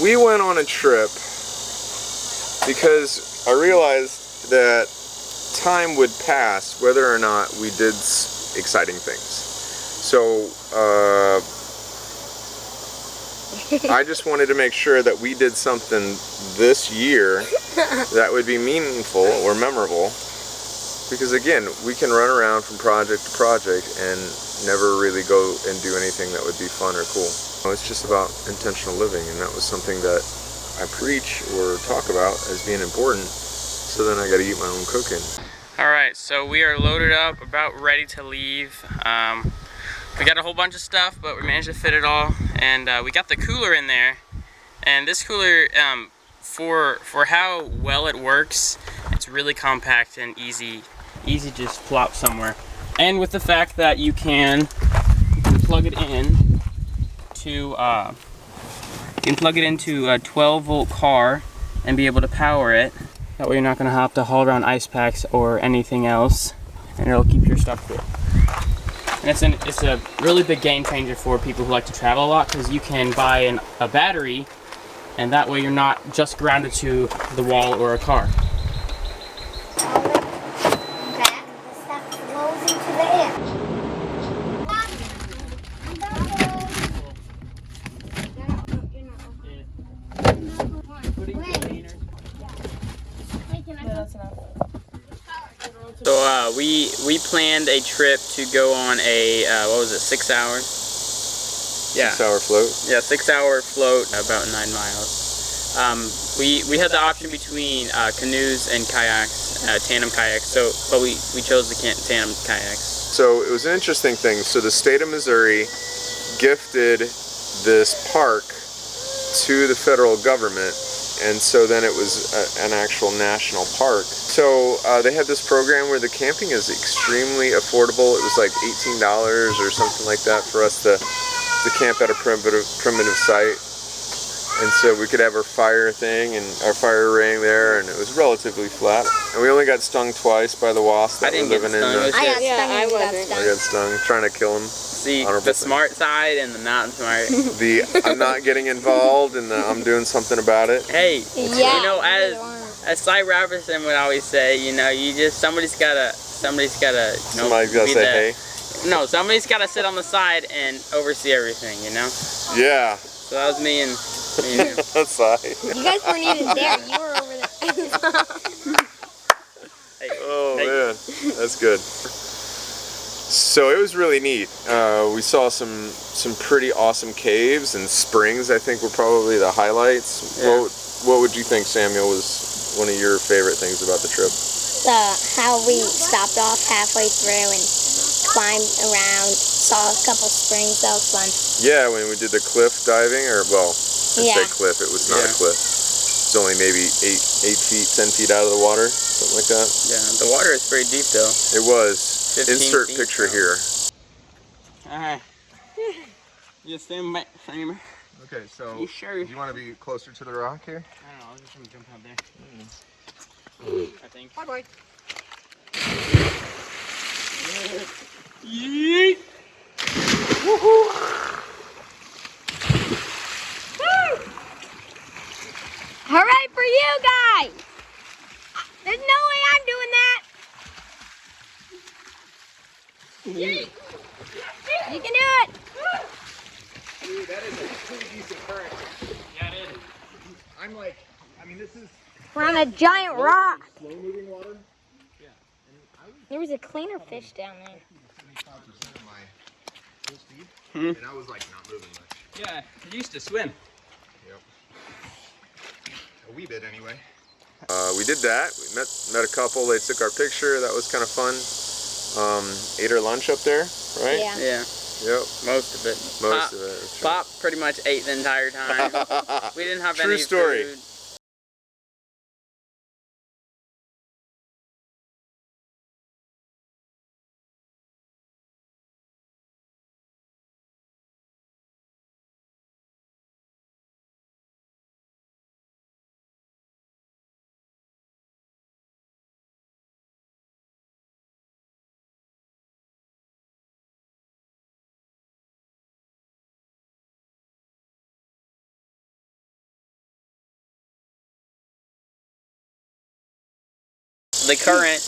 we went on a trip because I realized that time would pass whether or not we did exciting things. So I just wanted to make sure that we did something this year that would be meaningful or memorable, because again, we can run around from project to project and never really go and do anything that would be fun or cool. It's just about intentional living, and that was something that I preach or talk about as being important, so then I got to eat my own cooking. Alright, so we are loaded up, about ready to leave. We got a whole bunch of stuff, but we managed to fit it all, and we got the cooler in there. And this cooler, for how well it works, it's really compact and easy to just plop somewhere. And with the fact that you can plug it in to a 12-volt car and be able to power it. That way you're not going to have to haul around ice packs or anything else, and it'll keep your stuff cool. And it's a really big game changer for people who like to travel a lot, because you can buy a battery, and that way you're not just grounded to the wall or a car. So we planned a trip to go on a, what was it, 6 hour? Yeah. 6 hour float? Yeah, 6 hour float, about 9 miles. We had the option between canoes and kayaks, tandem kayaks, but we chose the tandem kayaks. So it was an interesting thing. So the state of Missouri gifted this park to the federal government, and so then it was an actual national park. So they had this program where the camping is extremely affordable. It was like $18 or something like that for us to camp at a primitive site. And so we could have our fire thing and our fire ring there, and it was relatively flat. And we only got stung twice by the wasps that were living in the... I got stung trying to kill them. See, the smart side and the not smart. I'm not getting involved, and I'm doing something about it. Hey, you know, as Cy Robertson would always say, you know, somebody's gotta say hey. No, somebody's gotta sit on the side and oversee everything, you know. Yeah. So that was me and you. That's Cy. You guys weren't even there. You were over there. Man, that's good. So it was really neat. We saw some pretty awesome caves and springs. I think were probably the highlights. Yeah. What would you think, Samuel, was one of your favorite things about the trip? How we stopped off halfway through and climbed around, saw a couple springs. That was fun. Yeah, when we did the cliff diving, or well, I say cliff. It was not a cliff. It's only maybe 8 feet, 10 feet out of the water, something like that. Yeah, the water is pretty deep though. It was. Insert picture here. Alright. You stand back, framer. Okay, so you sure? Do you want to be closer to the rock here? I don't know, I was just going to jump out there. I think. Bye bye. Yeet! Woohoo! Hooray for you guys! There's no way I'm doing that! You can do it! Dude, that is a pretty decent current. Yeah, it is. This is... We're on a giant rock. Slow moving water? Yeah. There was a cleaner fish down there. 75% of my full speed, and I was like not moving much. Yeah, you used to swim. Yep. A wee bit anyway. We did that. We met a couple. They took our picture. That was kind of fun. Ate our lunch up there, right? Yeah. Yeah. Yep. Most of it. Most of it. Pop pretty much ate the entire time. We didn't have any story. food. the current.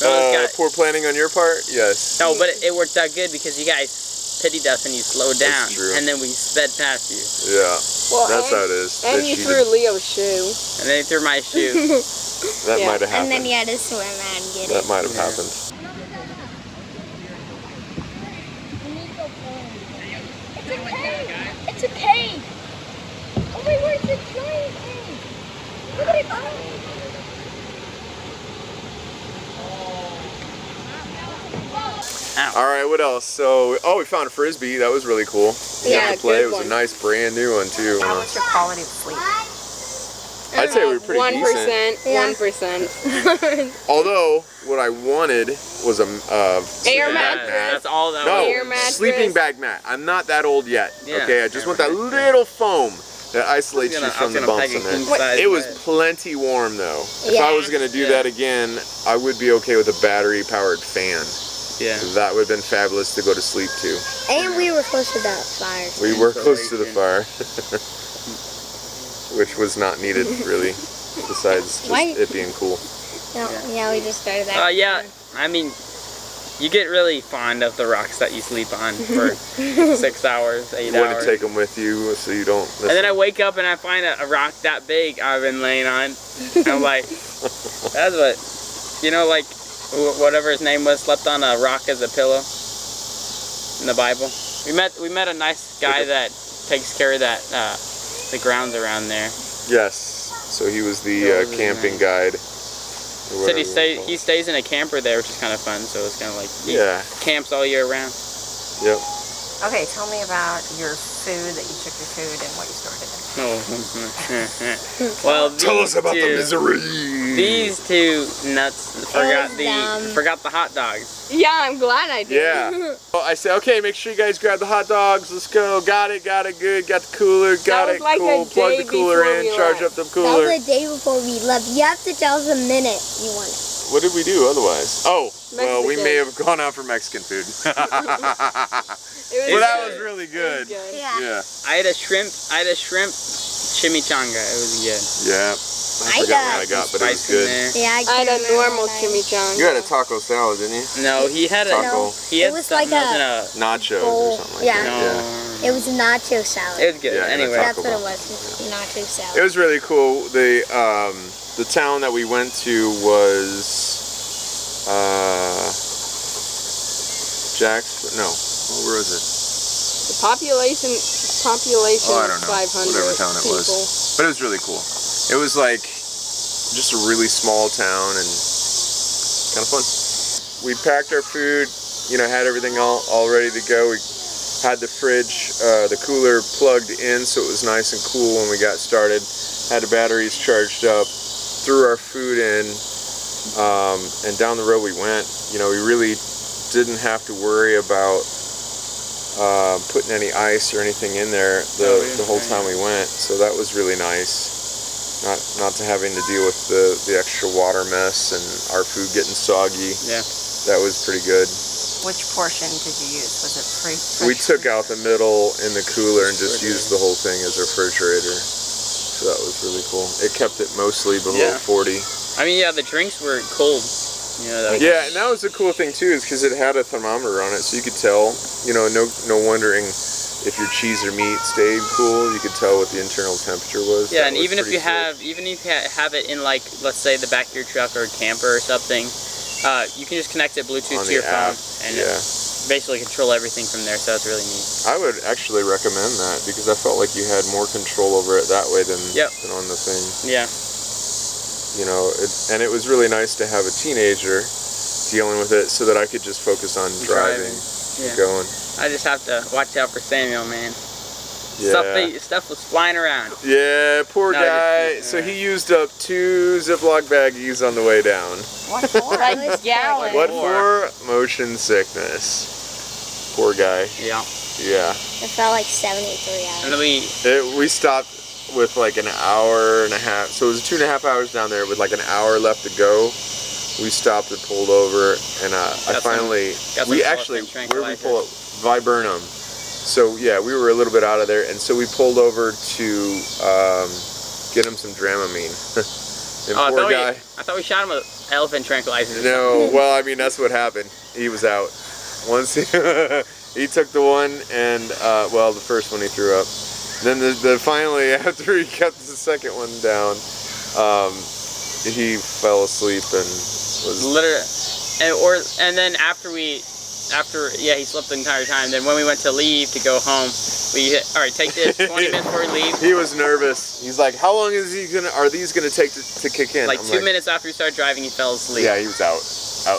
Got, poor planning on your part? Yes. no, but it worked out good because you guys pitied us and you slowed down. That's true. And then we sped past you. Yeah. Well, That's how it is. And They you cheated. threw Leo's shoe. And then he threw my shoe. That Yeah. might have happened. And then you had to swim out and get That it. might have happened. It's a cave! It's a cave! Oh my word, it's a giant cave! Look at it go! All right, what else? So, we found a frisbee. That was really cool. We got Yeah, to play. good It was one. a nice brand new one too. How was your quality of sleep? I'd say we were pretty 1%. Yeah. 1%. Although what I wanted was a Air sleeping bag mattress. mat. That's all that No, was. Air mattress. sleeping bag mat. I'm not that old yet. Yeah. Okay, I just Air want that mattress. little foam that isolates you I from was the gonna bumps peg in a king there. size It was bed. plenty warm though. If Yeah. I was gonna do that again, I would be okay with a battery-powered fan. Yeah. That would have been fabulous to go to sleep to. And we were close to that fire. We were close to the fire, which was not needed really, besides just Why- it being cool. No, yeah, we just started that. Yeah, I mean, you get really fond of the rocks that you sleep on for 6 hours, 8 You want hours. to take them with you so you don't miss And then I them. wake up and I find a rock that big I've been laying on. And I'm like, that's what, you know, like whatever his name was, slept on a rock as a pillow in the Bible. We met a nice guy that takes care of that the grounds around there. Yes. So he was the That was really camping nice. guide. or Said whatever he you wanna call he it. stays in a camper there, which is kind of fun. So it's kind of like he Yeah. camps all year round. Yep. Okay, tell me about your food, that you took your food and what you stored it in. Well, Tell us about the two- misery. These two nuts dumb. forgot the hot dogs. Yeah, I'm glad I did. Yeah. Well, I said, okay, make sure you guys grab the hot dogs. Let's go. Got it, good. Got the cooler, got was it, like cool. a Plug day the cooler before in, we charge left. up the That cooler. was the day before we left. You have to tell us the minute you want it. What did we do otherwise? Oh, well, we Mexican. may have gone out for Mexican food. It Well, that good. was really good. Yeah. Yeah. I had a shrimp chimichanga. It was good. Yeah. I forgot what I got, but it was Spice in good. there. Yeah, I had can't a remember normal what I- chimichanga. You had a taco salad, didn't you? No, he had a Taco. he had It was something like else in Nachos Bowl. or something like Yeah. that. no. It was a nacho salad. It was good. Yeah, and a anyway, taco. That's what it was. Nacho salad. It was really cool. The town that we went to was Jack's. No, where was it? The population Oh, I don't know. 500 Whatever town it people. was. But it was really cool. It was like just a really small town and kind of fun. We packed our food, had everything all ready to go. We had the fridge, the cooler plugged in so it was nice and cool when we got started. Had the batteries charged up, threw our food in, and down the road we went. We really didn't have to worry about putting any ice or anything in there the whole time we went, so that was really nice. Not to having to deal with the extra water mess and our food getting soggy. Yeah. That was pretty good. Which portion did you use? Was it free? We took out the middle in the cooler and just used the whole thing as a refrigerator. So that was really cool. It kept it mostly below Yeah. 40. I mean, yeah, the drinks were cold. That was- Yeah, and that was the cool thing too, is because it had a thermometer on it, so you could tell. No wondering if your cheese or meat stayed cool. You could tell what the internal temperature was. Yeah, That and was even if pretty you slick. have it in, like, let's say the back of your truck or a camper or something, you can just connect it Bluetooth On to the your app, phone and yeah. basically control everything from there. So it's really neat. I would actually recommend that because I felt like you had more control over it that way than on the thing. Yeah. And it was really nice to have a teenager dealing with it so that I could just focus on driving. Yeah. Going. I just have to watch out for Samuel, man. Yeah. Stuff was flying around. Yeah, poor No, guy. just- So he used up 2 Ziploc baggies on the way down. What for? Like gallon. What Poor. for? Motion sickness. Poor guy. Yeah. Yeah. It felt like 73 hours. And then We stopped with like an hour and a half. So it was 2.5 hours down there with like an hour left to go. We stopped and pulled over, and I finally. We actually, where did we pull up? Viburnum. So yeah, we were a little bit out of there, and so we pulled over to get him some Dramamine. And Oh, poor guy. I thought we shot him with elephant tranquilizers. No, well, I mean, that's what happened. He was out. Once he took the one, and well, the first one he threw up. Then finally, after he got the second one down, he fell asleep and was literally, and then after he slept the entire time. Then when we went to leave to go home, all right, take this 20 minutes before we leave. He was nervous. He's like, how long are these gonna take to kick in? Like 2 minutes after we started driving, he fell asleep. Yeah, he was out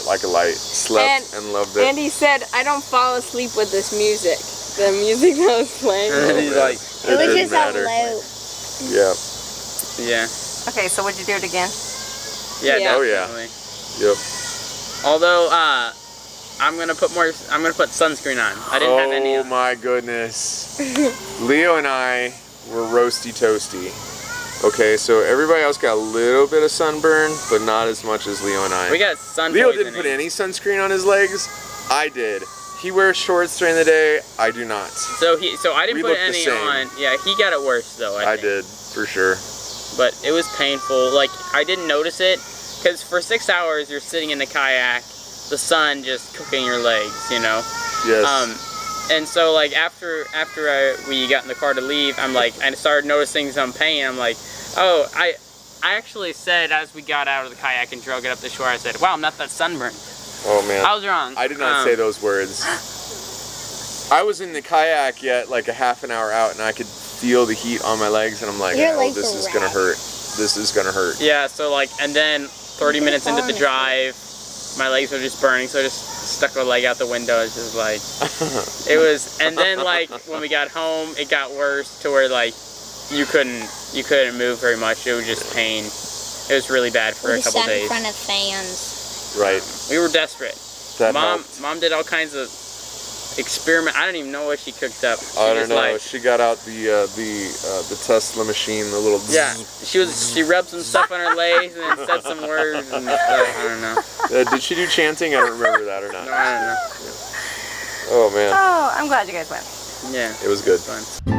like a light. Slept and loved it. And he said, I don't fall asleep with this music. The music that was playing. And he's like, It was just a loop. Yeah. yeah. Okay, so would you do it again? Yeah, Yeah. Oh, yeah. definitely. Yep. Although, I'm gonna put sunscreen on. I didn't have any Oh on. my goodness. Leo and I were roasty toasty. Okay, so everybody else got a little bit of sunburn, but not as much as Leo and I. We got sun Leo poisoning. didn't put any sunscreen on his legs. I did. He wears shorts during the day. I do not. So I didn't We put looked the any same. on. Yeah, he got it worse though. I think. did, for sure. But it was painful. Like I didn't notice it, because for 6 hours you're sitting in the kayak, the sun just cooking your legs, you know. Yes. And so like after we got in the car to leave, I'm like, I started noticing some pain. I'm like, oh, I actually said as we got out of the kayak and drug it up the shore, I said, wow, I'm not that sunburned. Oh man. I was wrong. I did not say those words. I was in the kayak yet like a half an hour out, and I could feel the heat on my legs, and I'm like, Your oh, legs this are is red. gonna hurt. This is gonna hurt. Yeah, so like, and then 30 minutes into the drive, my legs were just burning, so I just stuck a leg out the window. It's just like, it was, and then like when we got home, it got worse to where like you couldn't move very much. It was just pain. It was really bad for We a couple sat in days. front of fans. Right. We were desperate. That Mom helped. did all kinds of experiment. I don't even know what she cooked up. I don't just know. like, She got out the Tesla machine, the little. yeah, she rubbed some stuff on her legs and then said some words and stuff. I don't know. Did she do chanting? I don't remember that or not. No, I don't know. Oh man, Oh, I'm glad you guys went. Yeah, it was good. fun.